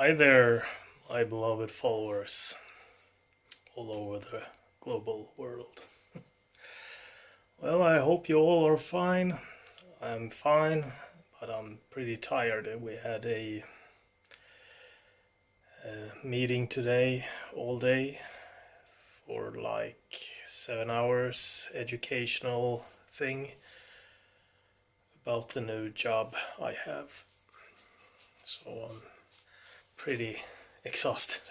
Hi there, my beloved followers all over the global world. Well, I hope you all are fine. I'm fine, but I'm pretty tired. We had a meeting today all day for like 7 hours, educational thing about the new job I have. So I'm pretty exhausted.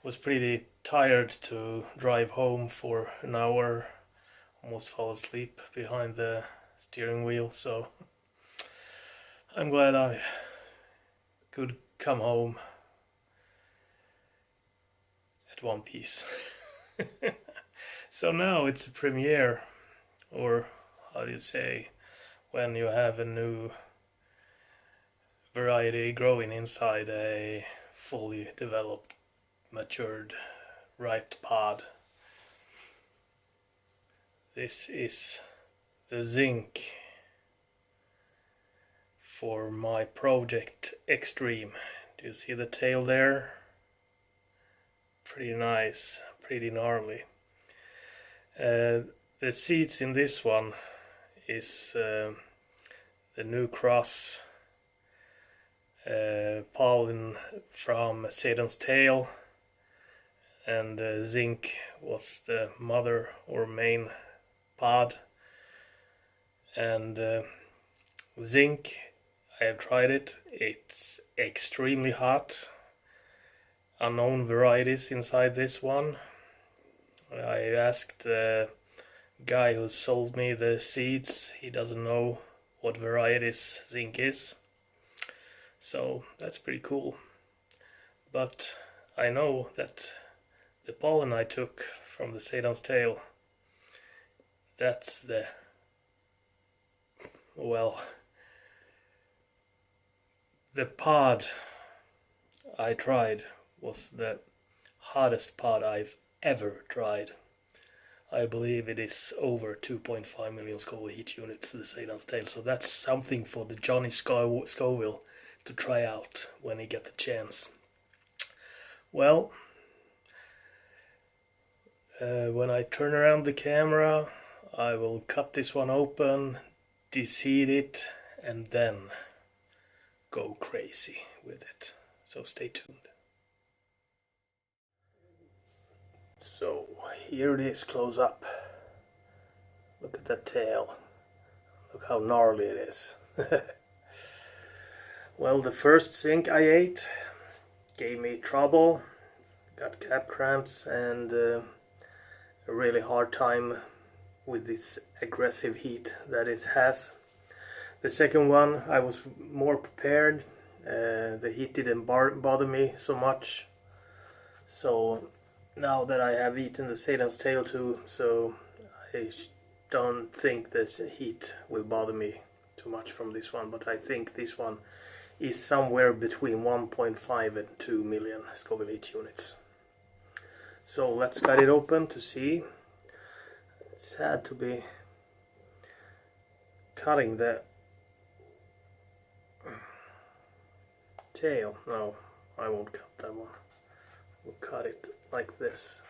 Was pretty tired to drive home for an hour, almost fall asleep behind the steering wheel, so I'm glad I could come home at one piece. So now it's a premiere, or how do you say, when you have a new variety growing inside a fully developed, matured, ripe pod. This is the Zinq for my Project ExDream. Do you see the tail there? Pretty nice, pretty gnarly. The seeds in this one is the new cross pollen from Satan's tail, and Zinq was the mother or main pod. And Zinq, I have tried it. It's extremely hot. Unknown varieties inside this one. I asked the guy who sold me the seeds. He doesn't know what varieties Zinq is. So that's pretty cool. But I know that the pollen I took from the Satan's tail, that's the, well, the pod I tried was the hottest pod I've ever tried. I believe it is over 2.5 million Scoville heat units, the Satan's tail, so that's something for the Johnny Scoville to try out when he get the chance. Well, when I turn around the camera, I will cut this one open, deseed it, and then go crazy with it. So stay tuned. So here it is close up. Look at that tail. Look how gnarly it is. Well, the first Zinq I ate gave me trouble. Got calf cramps and a really hard time with this aggressive heat that it has. The second one I was more prepared. The heat didn't bother me so much. So now that I have eaten the Satan's tail too, so I don't think this heat will bother me too much from this one, but I think this one is somewhere between 1.5 and 2 million Scoville heat units. So let's cut it open to see. It's sad to be cutting the tail. No, I won't cut that one. We'll cut it like this.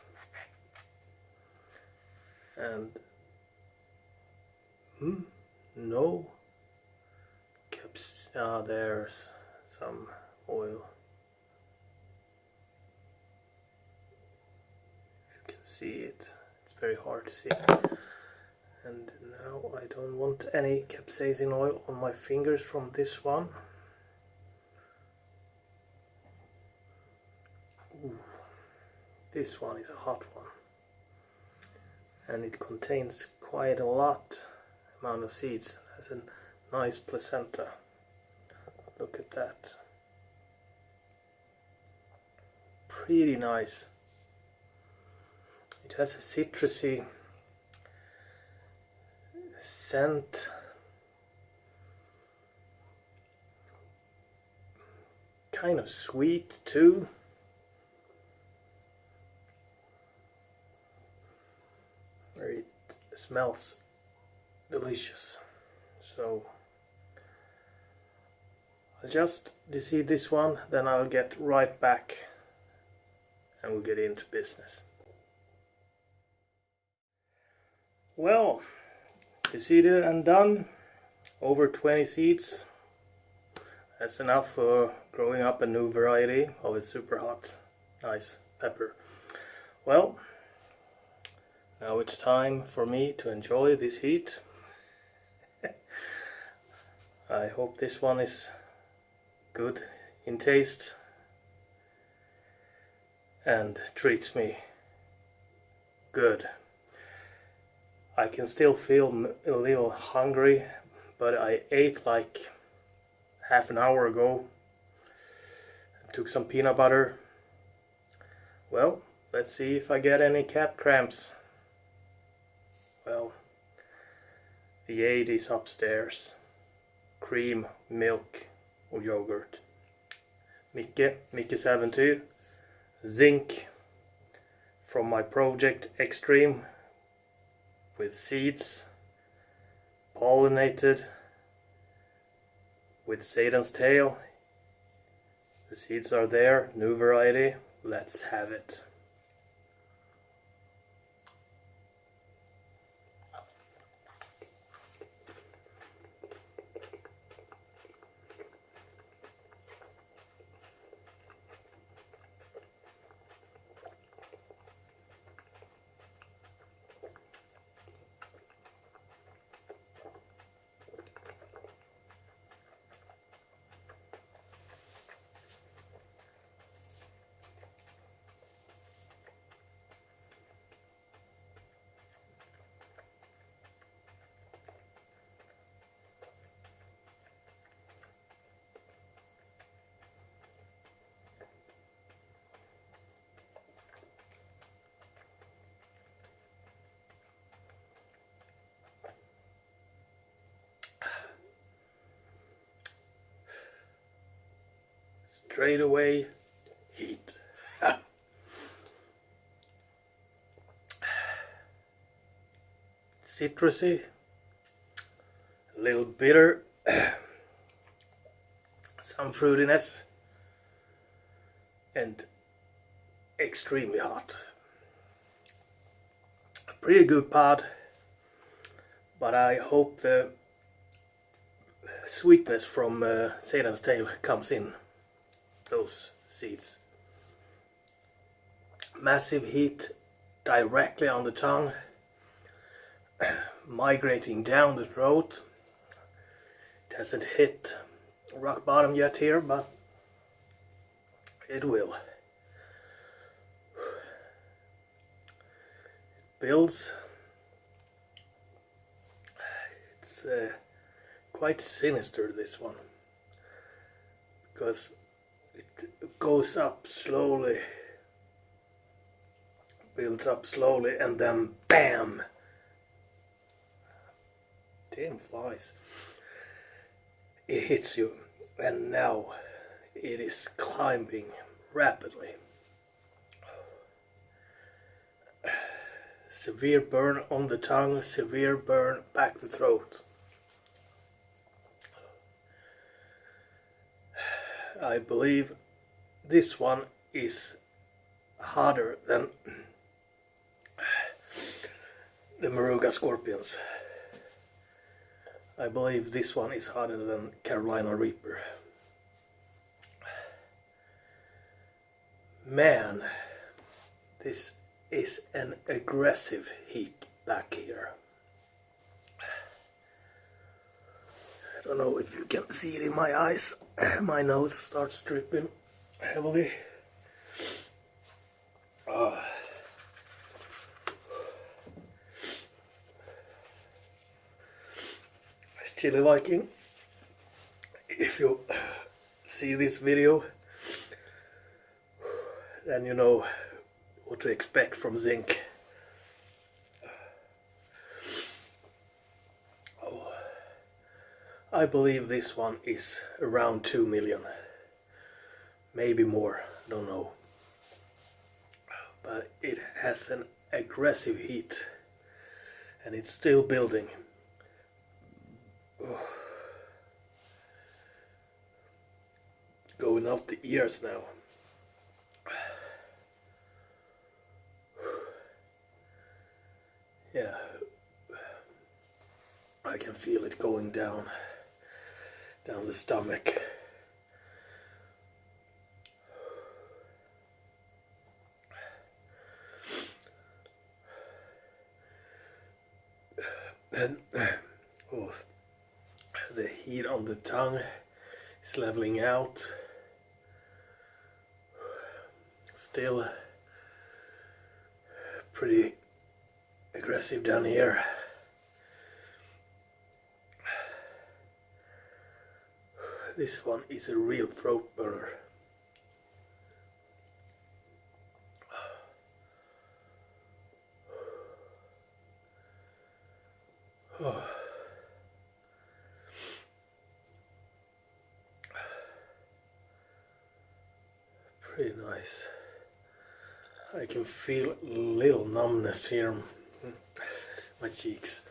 And no caps. Ah, there's some oil. If you can see it, it's very hard to see. And now I don't want any capsaicin oil on my fingers from this one. Ooh, this one is a hot one, and it contains quite a lot amount of seeds. It has a nice placenta. Look at that. Pretty nice. It has a citrusy scent. Kind of sweet too. It smells delicious. So I'll just deseed this one, then I'll get right back and we'll get into business. Well, deseeded and done. Over 20 seeds. That's enough for growing up a new variety of a super hot, nice pepper. Well, now it's time for me to enjoy this heat. I hope this one is good in taste and treats me good. I can still feel a little hungry, but I ate like half an hour ago. Took some peanut butter. Well, let's see if I get any cap cramps. Well, the aid is upstairs. Cream, milk or yogurt. Mickes 2, Zinq from my Project ExDream with seeds, pollinated with Satan's tail. The seeds are there, new variety, let's have it. Straight away, heat. Citrusy, a little bitter, some fruitiness, and extremely hot. Pretty good pod, but I hope the sweetness from Satan's tail comes in those seeds. Massive heat directly on the tongue, migrating down the throat. It hasn't hit rock bottom yet here, but it will. It builds. It's quite sinister, this one, because it goes up slowly, builds up slowly, and then BAM! Damn flies. It hits you, and now it is climbing rapidly. Severe burn on the tongue, severe burn back the throat. I believe this one is harder than the Moruga Scorpions. I believe this one is harder than Carolina Reaper. Man, this is an aggressive heat back here. I don't know if you can see it in my eyes. My nose starts dripping heavily. Chili Viking, if you see this video, then you know what to expect from Zinq. Oh, I believe this one is around 2 million, maybe more, don't know. But it has an aggressive heat and it's still building. pulling out the ears now. Yeah, I can feel it going down the stomach. And oh, the heat on the tongue is leveling out. Still pretty aggressive down here. This one is a real throat burner. Oh. Pretty nice. I can feel a little numbness here on my cheeks.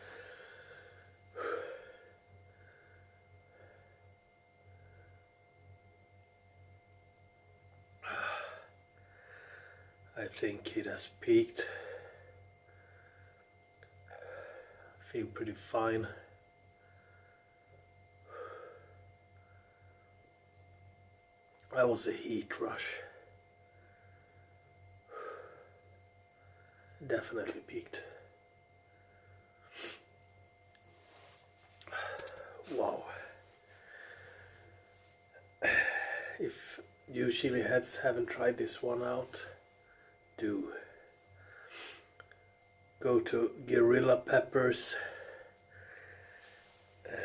I think it has peaked. I feel pretty fine. That was a heat rush. Definitely peaked. Wow. If you chili heads haven't tried this one out, do. Go to Guerrilla Peppers,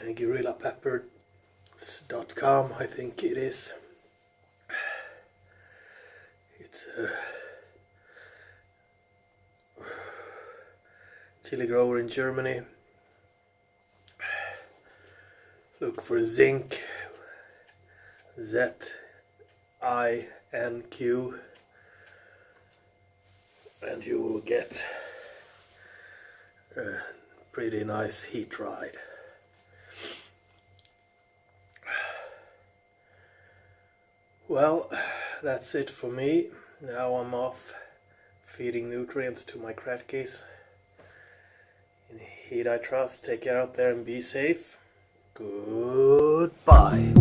guerrillapeppers.com, I think it is. It's a chili grower in Germany. Look for Zinq, Z-I-N-Q, and you will get a pretty nice heat ride. Well, that's it for me. Now I'm off feeding nutrients to my cratkis. In heat I trust. Take care out there and be safe. Goodbye.